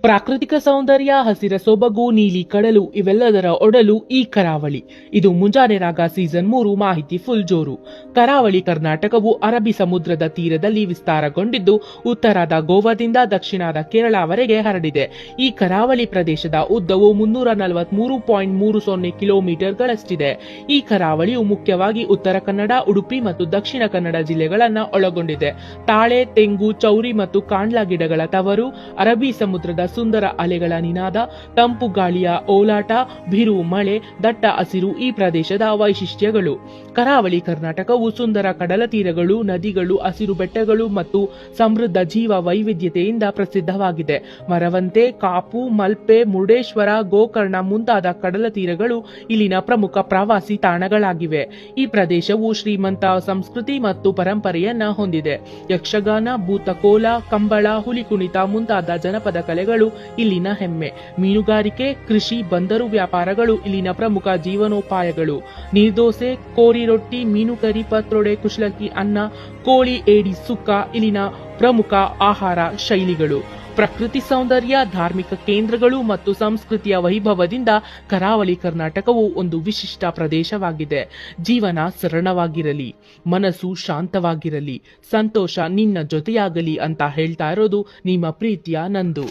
ಪ್ರಾಕೃತಿಕ ಸೌಂದರ್ಯ, ಹಸಿರ ಸೊಬಗು, ನೀಲಿ ಕಡಲು ಇವೆಲ್ಲದರ ಒಡಲು ಈ ಕರಾವಳಿ. ಇದು ಮುಂಜಾನೆ ರಾಗ ಸೀಸನ್ 3 ಮಾಹಿತಿ ಫುಲ್ ಜೋರು. ಕರಾವಳಿ ಕರ್ನಾಟಕವು ಅರಬ್ಬಿ ಸಮುದ್ರದ ತೀರದಲ್ಲಿ ವಿಸ್ತಾರಗೊಂಡಿದ್ದು ಉತ್ತರದ ಗೋವಾದಿಂದ ದಕ್ಷಿಣದ ಕೇರಳವರೆಗೆ ಹರಡಿದೆ. ಈ ಕರಾವಳಿ ಪ್ರದೇಶದ ಉದ್ದವು 343.30 ಕಿಲೋಮೀಟರ್ಗಳಷ್ಟಿದೆ. ಈ ಕರಾವಳಿಯು ಮುಖ್ಯವಾಗಿ ಉತ್ತರ ಕನ್ನಡ, ಉಡುಪಿ ಮತ್ತು ದಕ್ಷಿಣ ಕನ್ನಡ ಜಿಲ್ಲೆಗಳನ್ನು ಒಳಗೊಂಡಿದೆ. ತಾಳೆ, ತೆಂಗು, ಚೌರಿ ಮತ್ತು ಕಾಂಡ್ಲಾ ಗಿಡಗಳ ತವರು, ಅರಬ್ಬಿ ಸಮುದ್ರದ ಸುಂದರ ಅಲೆಗಳ ನಿನಾದ, ತಂಪು ಗಾಳಿಯ ಓಲಾಟ, ಬಿರು ಮಳೆ, ದಟ್ಟ ಹಸಿರು ಈ ಪ್ರದೇಶದ ವೈಶಿಷ್ಟ್ಯಗಳು. ಕರಾವಳಿ ಕರ್ನಾಟಕವು ಸುಂದರ ಕಡಲ ತೀರಗಳು, ನದಿಗಳು, ಹಸಿರು ಬೆಟ್ಟಗಳು ಮತ್ತು ಸಮೃದ್ಧ ಜೀವ ವೈವಿಧ್ಯತೆಯಿಂದ ಪ್ರಸಿದ್ಧವಾಗಿದೆ. ಮರವಂತೆ, ಕಾಪು, ಮಲ್ಪೆ, ಮುರುಡೇಶ್ವರ, ಗೋಕರ್ಣ ಮುಂತಾದ ಕಡಲ ತೀರಗಳು ಇಲ್ಲಿನ ಪ್ರಮುಖ ಪ್ರವಾಸಿ ತಾಣಗಳಾಗಿವೆ. ಈ ಪ್ರದೇಶವು ಶ್ರೀಮಂತ ಸಂಸ್ಕೃತಿ ಮತ್ತು ಪರಂಪರೆಯನ್ನ ಹೊಂದಿದೆ. ಯಕ್ಷಗಾನ, ಭೂತಕೋಲ, ಕಂಬಳ, ಹುಲಿಕುಣಿತ ಮುಂತಾದ ಜನಪದ ಕಲೆಗಳು ಇಲ್ಲಿನ ಹೆಮ್ಮೆ. ಮೀನುಗಾರಿಕೆ, ಕೃಷಿ, ಬಂದರು ವ್ಯಾಪಾರಗಳು ಇಲ್ಲಿನ ಪ್ರಮುಖ ಜೀವನೋಪಾಯಗಳು. ನೀರ್ದೋಸೆ, ಕೋರಿ ರೊಟ್ಟಿ, ಮೀನುಕರಿ, ಪತ್ರೊಡೆ, ಕುಶಲಕ್ಕಿ ಅನ್ನ, ಕೋಳಿ ಏಡಿ ಸುಕ್ಕ ಇಲ್ಲಿನ ಪ್ರಮುಖ ಆಹಾರ ಶೈಲಿಗಳು. ಪ್ರಕೃತಿ ಸೌಂದರ್ಯ, ಧಾರ್ಮಿಕ ಕೇಂದ್ರಗಳು ಮತ್ತು ಸಂಸ್ಕೃತಿಯ ವೈಭವದಿಂದ ಕರಾವಳಿ ಕರ್ನಾಟಕವು ಒಂದು ವಿಶಿಷ್ಟ ಪ್ರದೇಶವಾಗಿದೆ. ಜೀವನ ಸರಳವಾಗಿರಲಿ, ಮನಸ್ಸು ಶಾಂತವಾಗಿರಲಿ, ಸಂತೋಷ ನಿನ್ನ ಜೊತೆಯಾಗಲಿ ಅಂತ ಹೇಳ್ತಾ ಇರೋದು ನಿಮ್ಮ ಪ್ರೀತಿಯ ನಂದು.